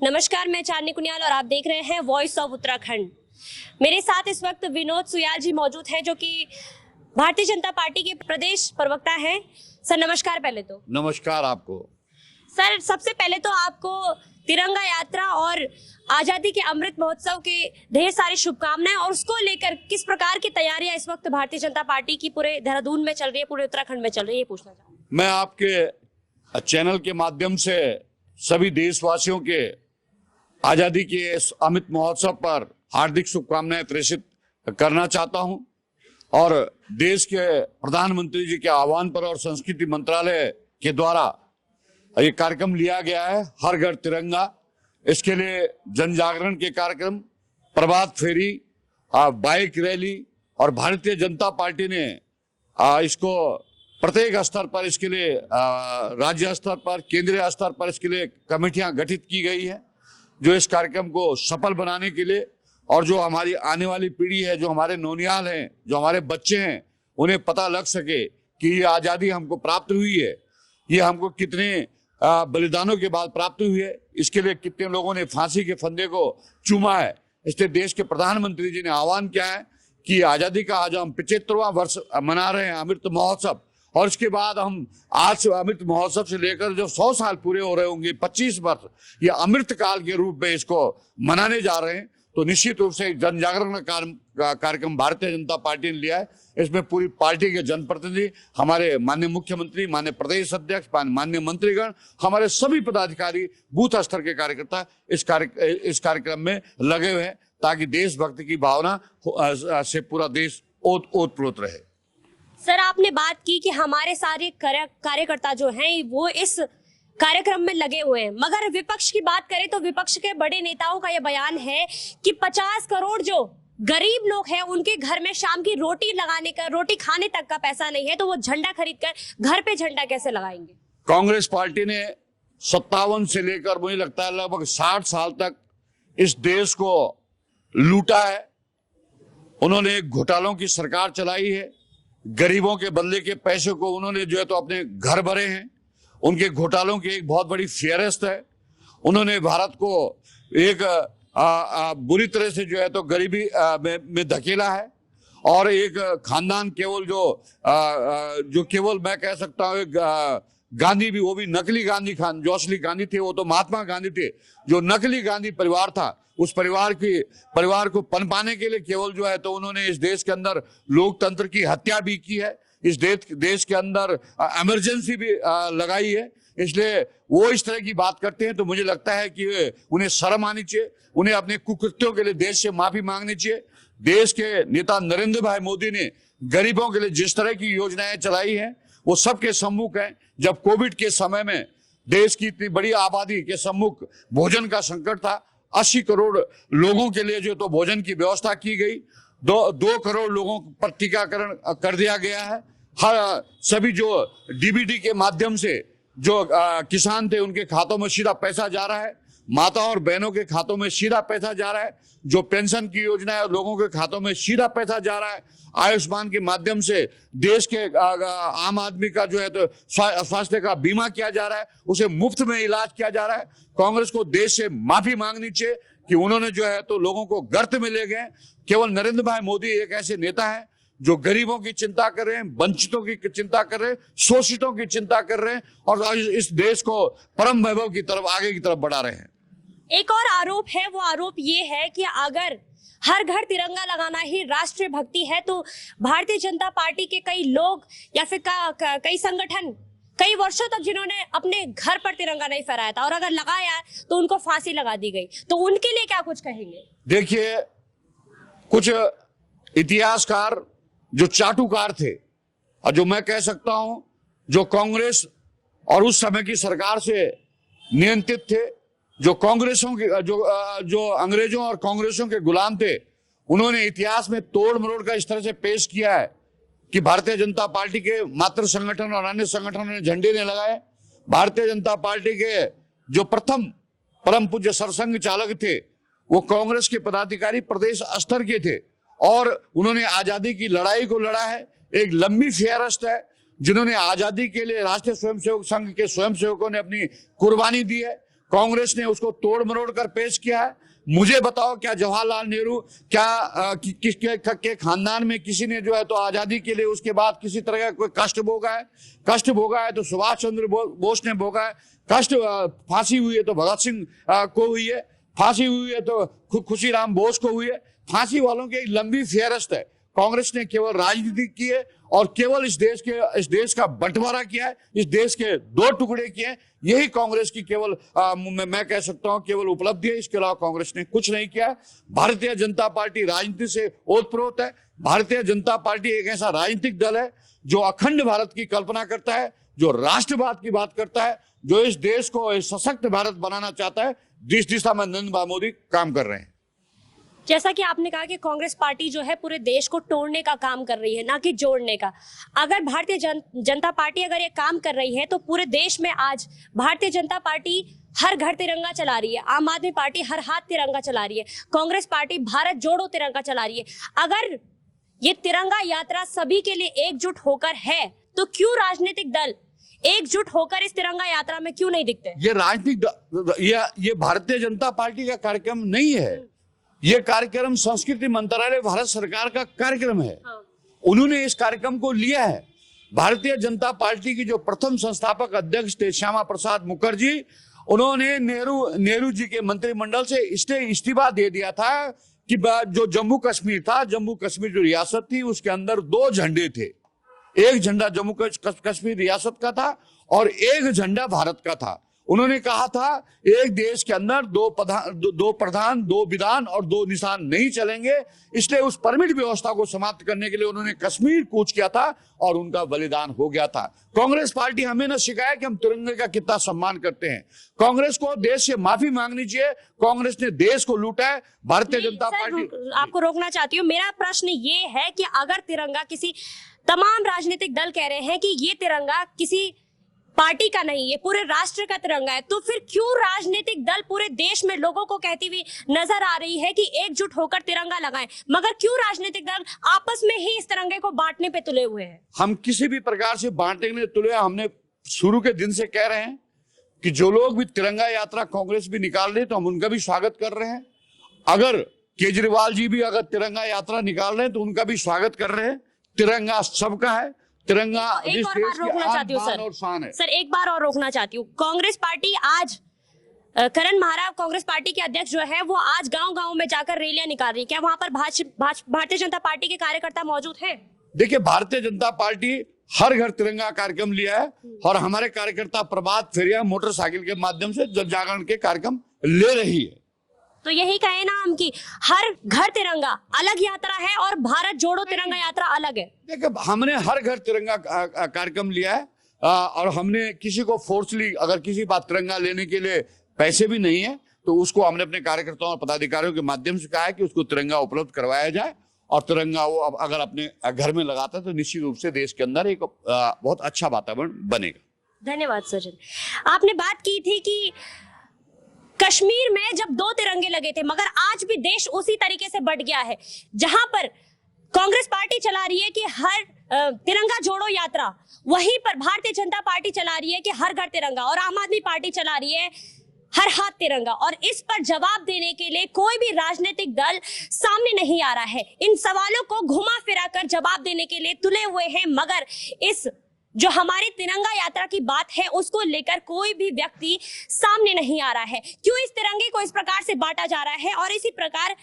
नमस्कार, मैं चांदनी कुनियाल और आप देख रहे हैं वॉइस ऑफ उत्तराखंड। मेरे साथ इस वक्त विनोद सुयाल जी मौजूद हैं, जो कि भारतीय जनता पार्टी के प्रदेश प्रवक्ता हैं। सर नमस्कार। पहले तो नमस्कार आपको। सर सबसे पहले तो आपको तिरंगा यात्रा और आजादी के अमृत महोत्सव के ढेर सारी शुभकामनाएं, और उसको लेकर किस प्रकार की तैयारियां इस वक्त भारतीय जनता पार्टी की पूरे देहरादून में चल रही है, पूरे उत्तराखंड में चल रही है, पूछना चाहूँ। मैं आपके चैनल के माध्यम से सभी देशवासियों के आजादी के इस अमृत महोत्सव पर हार्दिक शुभकामनाएं प्रेषित करना चाहता हूं, और देश के प्रधानमंत्री जी के आह्वान पर और संस्कृति मंत्रालय के द्वारा ये कार्यक्रम लिया गया है, हर घर तिरंगा। इसके लिए जन जागरण के कार्यक्रम, प्रभात फेरी, बाइक रैली, और भारतीय जनता पार्टी ने इसको प्रत्येक स्तर पर, इसके लिए राज्य स्तर पर, केंद्रीय स्तर पर इसके लिए कमेटियां गठित की गई है, जो इस कार्यक्रम को सफल बनाने के लिए, और जो हमारी आने वाली पीढ़ी है, जो हमारे नौनियाल हैं, जो हमारे बच्चे हैं, उन्हें पता लग सके कि ये आज़ादी हमको प्राप्त हुई है, ये हमको कितने बलिदानों के बाद प्राप्त हुई है, इसके लिए कितने लोगों ने फांसी के फंदे को चूमा है। इसलिए देश के प्रधानमंत्री जी ने आह्वान किया है कि आज़ादी का आज हम 75वां वर्ष मना रहे हैं, अमृत महोत्सव, और इसके बाद हम आज अमृत महोत्सव से लेकर जो 100 साल पूरे हो रहे होंगे, 25 वर्ष, ये अमृत काल के रूप में इसको मनाने जा रहे हैं। तो निश्चित रूप से जन जागरण का कार्यक्रम भारतीय जनता पार्टी ने लिया है। इसमें पूरी पार्टी के जनप्रतिनिधि, हमारे माननीय मुख्यमंत्री, माननीय प्रदेश अध्यक्ष, माननीय मंत्रीगण, हमारे सभी पदाधिकारी, बूथ स्तर के कार्यकर्ता इस कार्यक्रम में लगे हुए हैं, ताकि देशभक्ति की भावना से पूरा देश ओतप्रोत रहे। सर आपने बात की कि हमारे सारे कार्यकर्ता जो हैं वो इस कार्यक्रम में लगे हुए हैं, मगर विपक्ष की बात करें तो विपक्ष के बड़े नेताओं का यह बयान है कि 50 करोड़ जो गरीब लोग हैं उनके घर में शाम की रोटी खाने तक का पैसा नहीं है, तो वो झंडा खरीद कर घर पे झंडा कैसे लगाएंगे। कांग्रेस पार्टी ने 57 से लेकर मुझे लगता है लगभग 60 साल तक इस देश को लूटा है। उन्होंने घोटालों की सरकार चलाई है, गरीबों के बदले के पैसे को उन्होंने जो है तो अपने घर भरे हैं। उनके घोटालों की एक बहुत बड़ी फेहरिस्त है। उन्होंने भारत को एक बुरी तरह से जो है तो गरीबी में धकेला है, और एक खानदान केवल जो केवल मैं कह सकता हूँ गांधी भी, वो भी नकली गांधी जो असली गांधी थे वो तो महात्मा गांधी थे। जो नकली गांधी परिवार था, उस परिवार को पनपाने के लिए केवल जो है तो उन्होंने इस देश के अंदर लोकतंत्र की हत्या भी की है, इस देश के अंदर इमरजेंसी भी लगाई है। इसलिए वो इस तरह की बात करते हैं तो मुझे लगता है कि उन्हें शर्म आनी चाहिए, उन्हें अपने कुकृत्यों के लिए देश से माफी मांगनी चाहिए। देश के नेता नरेंद्र भाई मोदी ने गरीबों के लिए जिस तरह की योजनाएं चलाई हैं वो सबके सम्मुख है। जब कोविड के समय में देश की इतनी बड़ी आबादी के सम्मुख भोजन का संकट था, 80 करोड़ लोगों के लिए जो तो भोजन की व्यवस्था की गई, 2 करोड़ लोगों पर टीकाकरण कर दिया गया है। हर सभी जो डीबीटी के माध्यम से जो किसान थे उनके खातों में सीधा पैसा जा रहा है, माता और बहनों के खातों में सीधा पैसा जा रहा है, जो पेंशन की योजना है लोगों के खातों में सीधा पैसा जा रहा है। आयुष्मान के माध्यम से देश के आम आदमी का जो है तो स्वास्थ्य का बीमा किया जा रहा है, उसे मुफ्त में इलाज किया जा रहा है। कांग्रेस को देश से माफी मांगनी चाहिए कि उन्होंने जो है तो लोगों को गर्त में ले गए। केवल नरेंद्र भाई मोदी एक ऐसे नेता है जो गरीबों की चिंता कर रहे हैं, वंचितों की चिंता कर रहे हैं, शोषितों की चिंता कर रहे हैं, और इस देश को परम वैभव की तरफ, आगे की तरफ बढ़ा रहे हैं। एक और आरोप है, वो आरोप ये है कि अगर हर घर तिरंगा लगाना ही राष्ट्रीय भक्ति है तो भारतीय जनता पार्टी के कई लोग या फिर कई संगठन कई वर्षों तक जिन्होंने अपने घर पर तिरंगा नहीं फहराया था और अगर लगाया तो उनको फांसी लगा दी गई, तो उनके लिए क्या कुछ कहेंगे। देखिए, कुछ इतिहासकार जो चाटुकार थे, और जो मैं कह सकता हूं जो कांग्रेस और उस समय की सरकार से नियंत्रित थे, जो कांग्रेसों के जो अंग्रेजों और कांग्रेसों के गुलाम थे, उन्होंने इतिहास में तोड़ मरोड़ का इस तरह से पेश किया है कि भारतीय जनता पार्टी के मातृ संगठन और अन्य संगठनों ने झंडे नहीं लगाए। भारतीय जनता पार्टी के जो प्रथम परम पूज्य सरसंघ चालक थे वो कांग्रेस के पदाधिकारी प्रदेश स्तर के थे और उन्होंने आजादी की लड़ाई को लड़ा है। एक लंबी फेहरिस्त है जिन्होंने आजादी के लिए राष्ट्रीय स्वयंसेवक संघ के स्वयंसेवकों ने अपनी कुर्बानी दी है। कांग्रेस ने उसको तोड़ मरोड़ कर पेश किया है। मुझे बताओ, क्या जवाहरलाल नेहरू के खानदान में किसी ने जो है तो आजादी के लिए उसके बाद किसी तरह का कोई कष्ट भोगा है? कष्ट भोगा है तो सुभाष चंद्र बोस ने भोगा है। कष्ट फांसी हुई है तो भगत सिंह को हुई है। फांसी हुई है तो खुशीराम बोस को हुई है। फांसी वालों की एक लंबी फेहरिस्त है। कांग्रेस ने केवल राजनीति की है और केवल इस देश का बंटवारा किया है, इस देश के दो टुकड़े किए हैं। यही कांग्रेस की केवल मैं कह सकता हूं केवल उपलब्धि है। इसके अलावा कांग्रेस ने कुछ नहीं किया है। भारतीय जनता पार्टी राजनीति से ओतप्रोत है। भारतीय जनता पार्टी एक ऐसा राजनीतिक दल है जो अखंड भारत की कल्पना करता है, जो राष्ट्रवाद की बात करता है, जो इस देश को एक सशक्त भारत बनाना चाहता है। जिस दिशा में नरेंद्र मोदी काम कर रहे हैं। जैसा कि आपने कहा कि कांग्रेस पार्टी जो है पूरे देश को तोड़ने का काम कर रही है, ना कि जोड़ने का। अगर भारतीय जनता पार्टी अगर ये काम कर रही है तो पूरे देश में आज भारतीय जनता पार्टी हर घर तिरंगा चला रही है, आम आदमी पार्टी हर हाथ तिरंगा चला रही है, कांग्रेस पार्टी भारत जोड़ो तिरंगा चला रही है। अगर ये तिरंगा यात्रा सभी के लिए एकजुट होकर है तो क्यों राजनीतिक दल एकजुट होकर इस तिरंगा यात्रा में क्यों नहीं दिखते? ये राजनीतिक ये भारतीय जनता पार्टी का कार्यक्रम नहीं है। ये कार्यक्रम संस्कृति मंत्रालय भारत सरकार का कार्यक्रम है। उन्होंने इस कार्यक्रम को लिया है। भारतीय जनता पार्टी की जो प्रथम संस्थापक अध्यक्ष थे श्यामा प्रसाद मुखर्जी, उन्होंने नेहरू जी के मंत्रिमंडल से इस्तीफा दे दिया था कि जो जम्मू कश्मीर था, जम्मू कश्मीर जो रियासत थी उसके अंदर दो झंडे थे। एक झंडा जम्मू कश्मीर रियासत का था और एक झंडा भारत का था। उन्होंने कहा था एक देश के अंदर दो प्रधान, दो विधान और दो निशान नहीं चलेंगे। इसलिए उस परमिट व्यवस्था को समाप्त करने के लिए उन्होंने कश्मीर कूच किया था और उनका बलिदान हो गया था। कांग्रेस पार्टी हमें न सिखाया कि हम तिरंगे का कितना सम्मान करते हैं। कांग्रेस को देश से माफी मांगनी चाहिए। कांग्रेस ने देश को लूटा है। भारतीय जनता पार्टी आपको रोकना चाहती हूँ। मेरा प्रश्न ये है कि अगर तिरंगा किसी, तमाम राजनीतिक दल कह रहे हैं कि ये तिरंगा किसी पार्टी का नहीं, ये पूरे राष्ट्र का तिरंगा है, तो फिर क्यों राजनीतिक दल पूरे देश में लोगों को कहती हुई नजर आ रही है कि एकजुट होकर तिरंगा लगाएं, मगर क्यों राजनीतिक दल आपस में ही इस तिरंगे को बांटने पे तुले हुए हैं? हम किसी भी प्रकार से बांटने में तुले। हमने शुरू के दिन से कह रहे हैं कि जो लोग भी तिरंगा यात्रा कांग्रेस भी निकाल रहे तो हम उनका भी स्वागत कर रहे हैं। अगर केजरीवाल जी भी अगर तिरंगा यात्रा निकाल रहे हैं तो उनका भी स्वागत कर रहे हैं। तिरंगा सबका है। तिरंगा एक और बार रोकना चाहती हूँ सर, एक बार और रोकना चाहती हूँ। कांग्रेस पार्टी आज करण महाराव कांग्रेस पार्टी के अध्यक्ष जो है वो आज गांव-गांव में जाकर रैलियां निकाल रही है। क्या वहां पर भारतीय जनता पार्टी के कार्यकर्ता मौजूद हैं? देखिए, भारतीय जनता पार्टी हर घर तिरंगा कार्यक्रम लिया है और हमारे कार्यकर्ता प्रभात फेरिया मोटरसाइकिल के माध्यम से जन जागरण के कार्यक्रम ले रही है। तो यही कहे ना हम कि हर घर तिरंगा अलग यात्रा है और भारत जोड़ो तिरंगा यात्रा अलग है। देखिए, हमने हर घर तिरंगा कार्यक्रम लिया है और हमने किसी को फोर्सली, अगर किसी बात तिरंगा लेने के लिए पैसे भी नहीं है तो उसको हमने अपने कार्यकर्ताओं और पदाधिकारियों के माध्यम से कहा है कि उसको तिरंगा उपलब्ध करवाया जाए और तिरंगा वो अगर अपने घर में लगाता है तो निश्चित रूप से देश के अंदर एक बहुत अच्छा वातावरण बनेगा। धन्यवाद सचिन। आपने बात की थी कि कश्मीर में जब दो तिरंगे लगे थे, मगर आज भी देश उसी तरीके से बट गया है। जहां पर कांग्रेस पार्टी चला रही है कि हर तिरंगा जोड़ो यात्रा, वहीं पर भारतीय जनता पार्टी चला रही है कि हर घर तिरंगा, और आम आदमी पार्टी चला रही है हर हाथ तिरंगा। और इस पर जवाब देने के लिए कोई भी राजनीतिक दल सामने नहीं आ रहा है। इन सवालों को घुमा फिरा कर जवाब देने के लिए तुले हुए हैं, मगर इस जो हमारी तिरंगा यात्रा की बात है उसको लेकर कोई भी व्यक्ति सामने नहीं आ रहा है। क्यों इस तिरंगे को इस प्रकार से बांटा जा रहा है और इसी प्रकार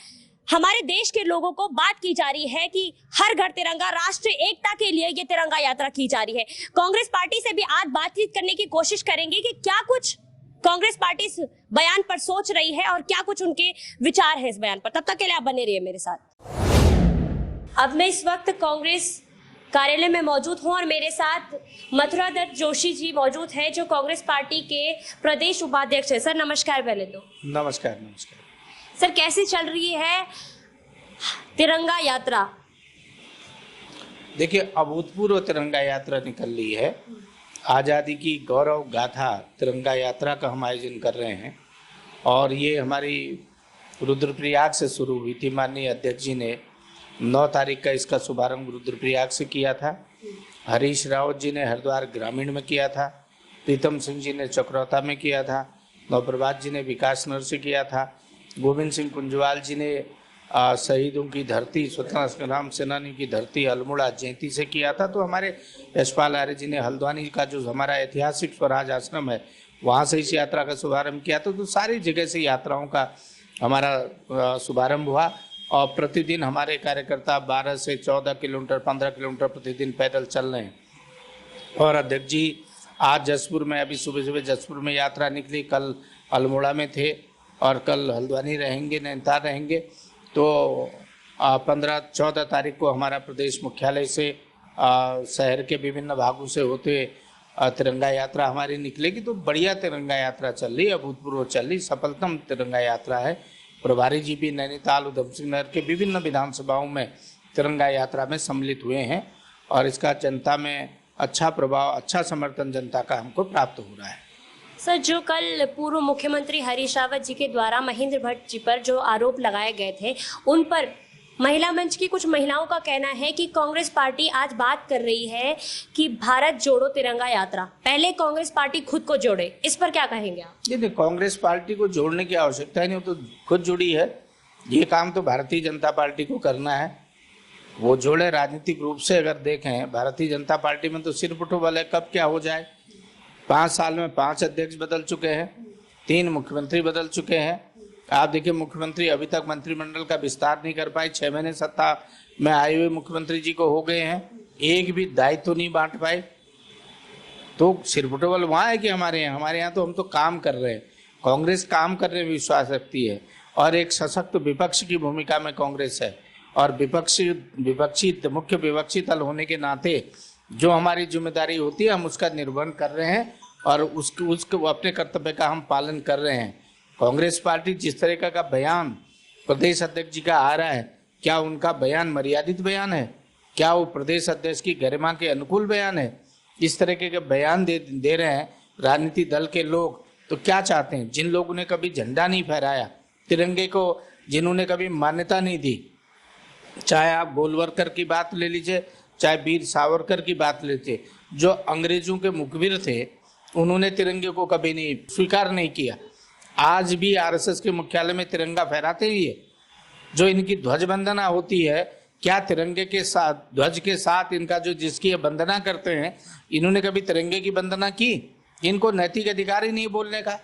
हमारे देश के लोगों को बात की जा रही है कि हर घर तिरंगा, राष्ट्रीय एकता के लिए ये तिरंगा यात्रा की जा रही है। कांग्रेस पार्टी से भी आज बातचीत करने की कोशिश करेंगे कि क्या कुछ कांग्रेस पार्टी इस बयान पर सोच रही है और क्या कुछ उनके विचार है इस बयान पर। तब तक के लिए आप बने रहिए मेरे साथ। अब मैं इस वक्त कांग्रेस कार्यालय में मौजूद हूं और मेरे साथ मथुरा दत्त जोशी जी मौजूद हैं जो कांग्रेस पार्टी के प्रदेश उपाध्यक्ष है। सर नमस्कार। पहले तो नमस्कार। सर, कैसी चल रही है तिरंगा यात्रा? देखिए, अभूतपूर्व तिरंगा यात्रा निकल ली है। आज़ादी की गौरव गाथा तिरंगा यात्रा का हम आयोजन कर रहे हैं और ये हमारी रुद्रप्रयाग से शुरू हुई थी। माननीय अध्यक्ष जी ने 9 तारीख का इसका शुभारंभ रुद्रप्रयाग से किया था। हरीश रावत जी ने हरिद्वार ग्रामीण में किया था, प्रीतम सिंह जी ने चक्रौता में किया था, नवप्रभात जी ने विकास नगर से किया था, गोविंद सिंह कुंजवाल जी ने शहीदों की धरती, स्वतंत्रता संग्राम सेनानी की धरती अल्मोड़ा जयंती से किया था। तो हमारे यशपाल आर्य जी ने हल्द्वानी का जो हमारा ऐतिहासिक स्वराज आश्रम है वहाँ से इस यात्रा का शुभारंभ किया था। तो सारी जगह से यात्राओं का हमारा शुभारंभ हुआ और प्रतिदिन हमारे कार्यकर्ता 12 से 14 किलोमीटर 15 किलोमीटर प्रतिदिन पैदल चल रहे हैं। और अध्यक्ष जी आज जसपुर में, अभी सुबह सुबह जसपुर में यात्रा निकली, कल अल्मोड़ा में थे और कल हल्द्वानी रहेंगे, नैनीताल रहेंगे। तो 15-14 तारीख को हमारा प्रदेश मुख्यालय से शहर के विभिन्न भागों से होते तिरंगा यात्रा हमारी निकलेगी। तो बढ़िया तिरंगा यात्रा चल रही है, अभूतपूर्व चल रही, सफलतम तिरंगा यात्रा है। प्रभारी जी भी नैनीताल, उधम सिंह नगर के विभिन्न विधानसभाओं में तिरंगा यात्रा में सम्मिलित हुए हैं और इसका जनता में अच्छा प्रभाव, अच्छा समर्थन जनता का हमको प्राप्त हो रहा है। सर, जो कल पूर्व मुख्यमंत्री हरीश रावत जी के द्वारा महेंद्र भट्ट जी पर जो आरोप लगाए गए थे, उन पर महिला मंच की कुछ महिलाओं का कहना है कि कांग्रेस पार्टी आज बात कर रही है कि भारत जोड़ो तिरंगा यात्रा, पहले कांग्रेस पार्टी खुद को जोड़े, इस पर क्या कहेंगे आप? देखिए, कांग्रेस पार्टी को जोड़ने की आवश्यकता नहीं, वो तो खुद जुड़ी है। ये काम तो भारतीय जनता पार्टी को करना है, वो जोड़े। राजनीतिक रूप से अगर देखें, भारतीय जनता पार्टी में तो सिर्फ उठोबल है, कब क्या हो जाए। 5 साल में 5 अध्यक्ष बदल चुके हैं, 3 मुख्यमंत्री बदल चुके हैं। आप देखिए, मुख्यमंत्री अभी तक मंत्रिमंडल का विस्तार नहीं कर पाए, 6 महीने सत्ता में आए हुए मुख्यमंत्री जी को हो गए हैं, एक भी दायित्व तो नहीं बांट पाए। तो सिर्फ उठोबल वहाँ है कि हमारे यहाँ तो हम तो काम कर रहे हैं। कांग्रेस काम करने में विश्वास रखती है और एक सशक्त विपक्ष की भूमिका में कांग्रेस है। और मुख्य विपक्षी दल होने के नाते जो हमारी जिम्मेदारी होती है हम उसका निर्वहन कर रहे हैं और उसको अपने कर्तव्य का हम पालन कर रहे हैं। कांग्रेस पार्टी जिस तरह का बयान प्रदेश अध्यक्ष जी का आ रहा है, क्या उनका बयान मर्यादित बयान है? क्या वो प्रदेश अध्यक्ष की गरिमा के अनुकूल बयान है? इस तरह के बयान दे रहे हैं राजनीतिक दल के लोग, तो क्या चाहते हैं? जिन लोगों ने कभी झंडा नहीं फहराया, तिरंगे को जिन्होंने कभी मान्यता नहीं दी, चाहे आप गोलवरकर की बात ले लीजिए, चाहे वीर सावरकर की बात ले लीजिए, जो अंग्रेजों के मुखबिर थे, उन्होंने तिरंगे को कभी नहीं स्वीकार नहीं किया। आज भी आरएसएस के मुख्यालय में तिरंगा फहराते ही है। जो इनकी ध्वज वंदना होती है, क्या तिरंगे के साथ, ध्वज के साथ इनका जो जिसकी वंदना करते हैं, इन्होंने कभी तिरंगे की वंदना की? इनको नैतिक अधिकार ही नहीं बोलने का।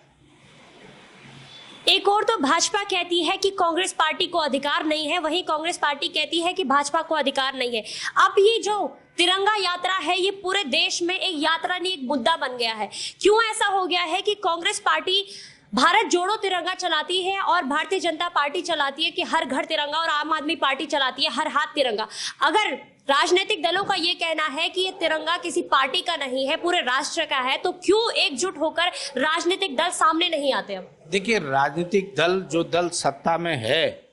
एक और तो भाजपा कहती है कि कांग्रेस पार्टी को अधिकार नहीं है, वहीं कांग्रेस पार्टी कहती है कि भाजपा को अधिकार नहीं है। अब ये जो तिरंगा यात्रा है, ये पूरे देश में एक यात्रा नहीं, एक मुद्दा बन गया है। क्यों ऐसा हो गया है कि कांग्रेस पार्टी भारत जोड़ो तिरंगा चलाती है और भारतीय जनता पार्टी चलाती है कि हर घर तिरंगा, और आम आदमी पार्टी चलाती है हर हाथ तिरंगा। अगर राजनीतिक दलों का ये कहना है कि ये तिरंगा किसी पार्टी का नहीं है, पूरे राष्ट्र का है, तो क्यों एकजुट होकर राजनीतिक दल सामने नहीं आते? अब देखिए, राजनीतिक दल, जो दल सत्ता में है,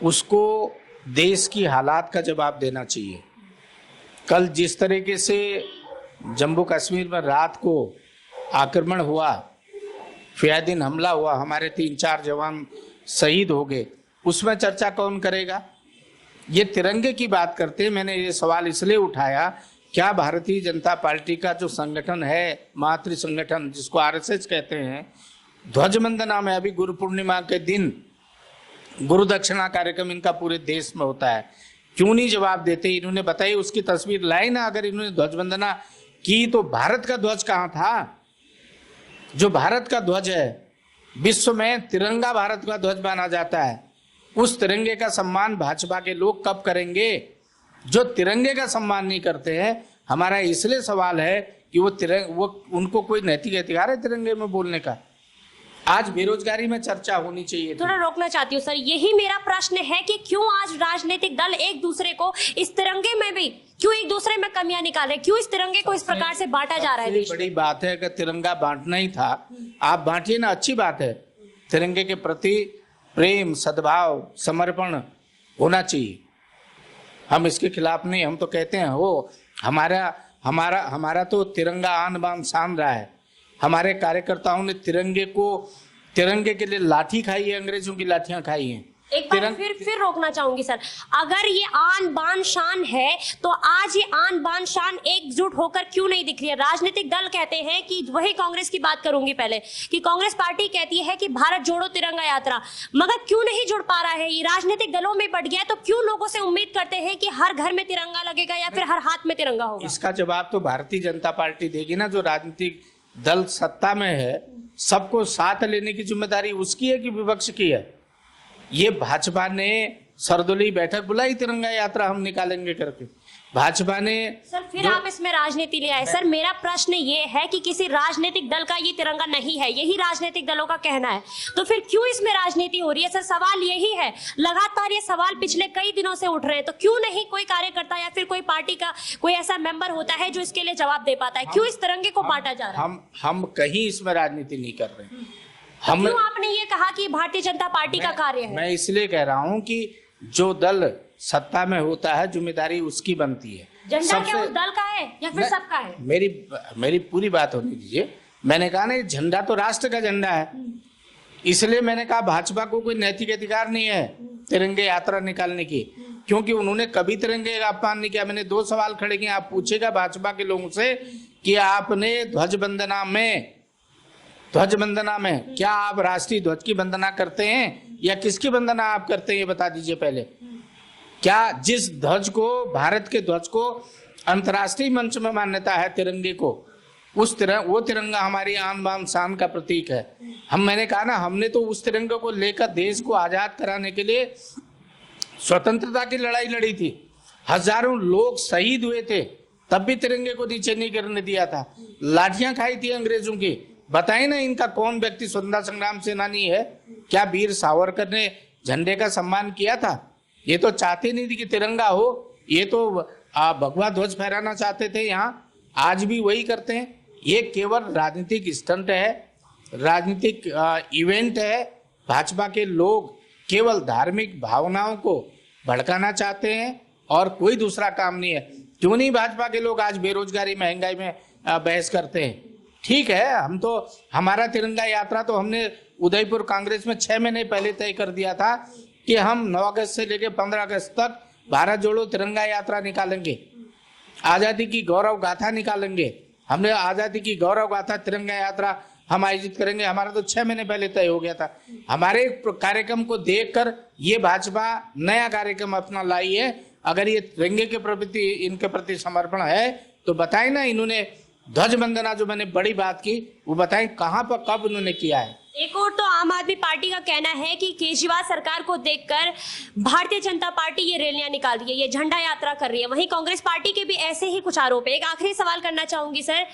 उसको देश की हालात का जवाब देना चाहिए। कल जिस तरीके से जम्मू कश्मीर में रात को आक्रमण हुआ, फियादीन हमला हुआ, हमारे 3-4 जवान शहीद हो गए, उसमें चर्चा कौन करेगा? ये तिरंगे की बात करते हैं। मैंने ये सवाल इसलिए उठाया, क्या भारतीय जनता पार्टी का जो संगठन है, मातृ संगठन जिसको आरएसएस कहते हैं, ध्वज वंदना में अभी गुरु पूर्णिमा के दिन गुरु दक्षिणा कार्यक्रम इनका पूरे देश में होता है, क्यों नहीं जवाब देते? इन्होंने बताई, उसकी तस्वीर लाई ना। अगर इन्होंने ध्वज वंदना की तो भारत का ध्वज कहाँ था? जो भारत का ध्वज है, विश्व में तिरंगा भारत का ध्वज माना जाता है, उस तिरंगे का सम्मान भाजपा के लोग कब करेंगे? जो तिरंगे का सम्मान नहीं करते हैं। हमारा इसलिए सवाल है कि वो उनको कोई नैतिक अधिकार है तिरंगे में बोलने का? आज बेरोजगारी में चर्चा होनी चाहिए। थोड़ा रोकना चाहती हूँ सर, यही मेरा प्रश्न है कि क्यों आज राजनीतिक दल एक दूसरे को इस तिरंगे में भी, क्यों एक दूसरे में कमियां निकाल रहे, क्यों इस तिरंगे को इस प्रकार से बांटा जा रहा है? बड़ी बात है कि तिरंगा बांटना ही था, आप बांटिए ना, अच्छी बात है। तिरंगे के प्रति प्रेम, सद्भाव, समर्पण होना चाहिए। हम इसके खिलाफ नहीं, हम तो कहते हैं हो हमारा तो तिरंगा आन बान शान रहा है। हमारे कार्यकर्ताओं ने तिरंगे के लिए लाठी खाई है, अंग्रेजों की लाठियां खाई हैं। एक बार फिर रोकना चाहूंगी सर, अगर ये आन बान शान है तो आज ये आन बान शान एकजुट होकर क्यों नहीं दिख रही है? राजनीतिक दल कहते हैं कि, वही कांग्रेस की बात करूंगी पहले, कि कांग्रेस पार्टी कहती है कि भारत जोड़ो तिरंगा यात्रा, मगर क्यों नहीं जुड़ पा रहा है? ये राजनीतिक दलों में बढ़ गया है, तो क्यों लोगों से उम्मीद करते हैं कि हर घर में तिरंगा लगेगा या फिर हर हाथ में तिरंगा होगा? इसका जवाब तो भारतीय जनता पार्टी देगी ना। जो राजनीतिक दल सत्ता में है, सबको साथ लेने की जिम्मेदारी उसकी है कि विपक्ष की है? ये भाजपा ने सर्वदलीय बैठक बुलाई, तिरंगा यात्रा हम निकालेंगे करके। भाजपा ने सर फिर आप इसमें राजनीति ले आए। सर मेरा प्रश्न ये है कि किसी राजनीतिक दल का ये तिरंगा नहीं है, यही राजनीतिक दलों का कहना है, तो फिर क्यों इसमें राजनीति हो रही है? सर सवाल यही है, लगातार ये सवाल पिछले कई दिनों से उठ रहे हैं, तो क्यों नहीं कोई कार्यकर्ता या फिर कोई पार्टी का कोई ऐसा मेंबर होता है जो इसके लिए जवाब दे पाता है? क्यों इस तिरंगे को बांटा जा रहा है? हम कहीं इसमें राजनीति नहीं कर रहे। हम क्यों आपने ये कहा कि भारतीय जनता पार्टी का कार्य है? मैं इसलिए कह रहा हूं कि जो दल सत्ता में होता है, जिम्मेदारी उसकी बनती है। झंडा क्या उस दल का है या फिर सबका है? मेरी पूरी बात होने दीजिए। मैंने कहा ना, झंडा तो राष्ट्र का झंडा है, इसलिए मैंने कहा भाजपा को कोई नैतिक अधिकार नहीं है तिरंगे यात्रा निकालने की, क्योंकि उन्होंने कभी तिरंगे का अपमान नहीं किया। मैंने 2 सवाल खड़े किए, आप पूछेगा भाजपा के लोगों से कि आपने ध्वज वंदना में क्या आप राष्ट्रीय ध्वज की वंदना करते हैं या किसकी वंदना आप करते हैं, ये बता दीजिए पहले। क्या जिस ध्वज को, भारत के ध्वज को अंतर्राष्ट्रीय मंच में मान्यता है, तिरंगे को, वो तिरंगा हमारी आन बान शान का प्रतीक है। मैंने कहा ना, हमने तो उस तिरंगे को लेकर देश को आजाद कराने के लिए स्वतंत्रता की लड़ाई लड़ी थी। हजारों लोग शहीद हुए थे, तब भी तिरंगे को नीचे नहीं गिरने दिया था। लाठियां खाई थी अंग्रेजों की। बताए ना, इनका कौन व्यक्ति स्वतंत्रता संग्राम सेनानी है? क्या वीर सावरकर ने झंडे का सम्मान किया था? ये तो चाहते नहीं थे कि तिरंगा हो, ये तो भगवा ध्वज फहराना चाहते थे। यहाँ आज भी वही करते हैं। ये केवल राजनीतिक स्टंट है, राजनीतिक इवेंट है। भाजपा के लोग केवल धार्मिक भावनाओं को भड़काना चाहते हैं और कोई दूसरा काम नहीं है। क्यों नहीं भाजपा के लोग आज बेरोजगारी, महंगाई में बहस करते हैं? ठीक है, हम तो, हमारा तिरंगा यात्रा तो हमने उदयपुर कांग्रेस में 6 महीने पहले तय कर दिया था कि हम 9 अगस्त से लेकर 15 अगस्त तक भारत जोड़ो तिरंगा यात्रा निकालेंगे, आजादी की गौरव गाथा निकालेंगे। हमने आजादी की गौरव गाथा तिरंगा यात्रा हम आयोजित करेंगे। हमारा तो 6 महीने पहले तय हो गया था। हमारे कार्यक्रम को देखकर ये भाजपा नया कार्यक्रम अपना लाई है। अगर ये तिरंगे के प्रति, इनके प्रति समर्पण है तो बताएं ना, इन्होंने ध्वज वंदना, जो मैंने बड़ी बात की, वो बताएं कहां पर कब उन्होंने किया है। एक और तो आम आदमी पार्टी का कहना है कि केजरीवाल सरकार को देखकर भारतीय जनता पार्टी ये रैलियां निकाल रही है, ये झंडा यात्रा कर रही है। वहीं कांग्रेस पार्टी के भी ऐसे ही कुछ आरोप है। एक आखिरी सवाल करना चाहूंगी सर,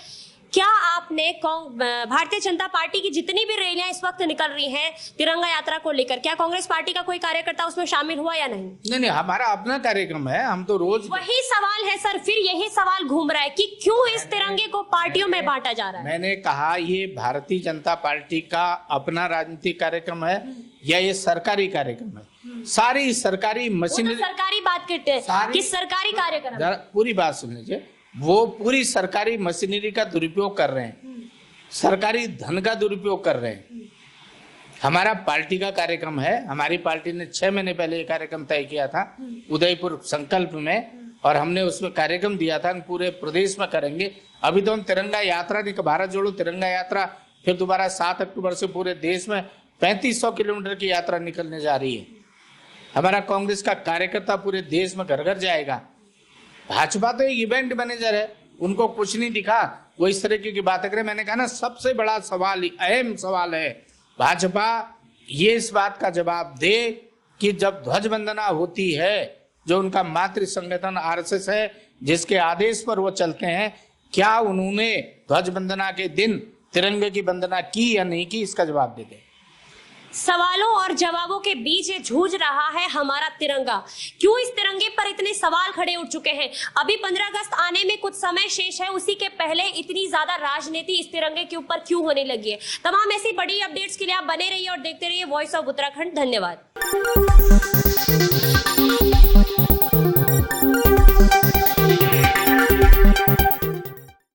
क्या आपने भारतीय जनता पार्टी की जितनी भी रैलियां इस वक्त निकल रही हैं तिरंगा यात्रा को लेकर, क्या कांग्रेस पार्टी का कोई कार्यकर्ता उसमें शामिल हुआ या नहीं? नहीं, हमारा अपना कार्यक्रम है, हम तो रोज। वही सवाल है सर, फिर यही सवाल घूम रहा है कि क्यों इस तिरंगे को पार्टियों में बांटा जा रहा है। मैंने कहा, ये भारतीय जनता पार्टी का अपना राजनीतिक कार्यक्रम है या ये सरकारी कार्यक्रम है? सारी सरकारी मशीनरी, सरकारी बात करते हैं कि सरकारी कार्यक्रम। पूरी बात सुन लीजिए, वो पूरी सरकारी मशीनरी का दुरुपयोग कर रहे हैं, सरकारी धन का दुरुपयोग कर रहे हैं। हमारा पार्टी का कार्यक्रम है, हमारी पार्टी ने 6 महीने पहले ये कार्यक्रम तय किया था उदयपुर संकल्प में, और हमने उसमें कार्यक्रम दिया था पूरे प्रदेश में करेंगे। अभी तो हम तिरंगा यात्रा, भारत जोड़ो तिरंगा यात्रा, फिर दोबारा 7 अक्टूबर से पूरे देश में 3500 किलोमीटर की यात्रा निकलने जा रही है। हमारा कांग्रेस का कार्यकर्ता पूरे देश में घर घर जाएगा। भाजपा तो एक इवेंट मैनेजर है, उनको कुछ नहीं दिखा, वो इस तरीके की बातें करें। मैंने कहा ना, सबसे बड़ा सवाल, अहम सवाल है, भाजपा ये इस बात का जवाब दे कि जब ध्वज वंदना होती है, जो उनका मातृ संगठन आरएसएस है, जिसके आदेश पर वो चलते हैं, क्या उन्होंने ध्वज वंदना के दिन तिरंगे की वंदना की या नहीं की, इसका जवाब दे दे। सवालों और जवाबों के बीच ये जूझ रहा है हमारा तिरंगा। क्यों इस तिरंगे पर इतने सवाल खड़े उठ चुके हैं? अभी 15 अगस्त आने में कुछ समय शेष है, उसी के पहले इतनी ज्यादा राजनीति इस तिरंगे के ऊपर क्यों होने लगी है? तमाम ऐसी बड़ी अपडेट्स के लिए आप बने रहिए और देखते रहिए वॉइस ऑफ उत्तराखंड। धन्यवाद।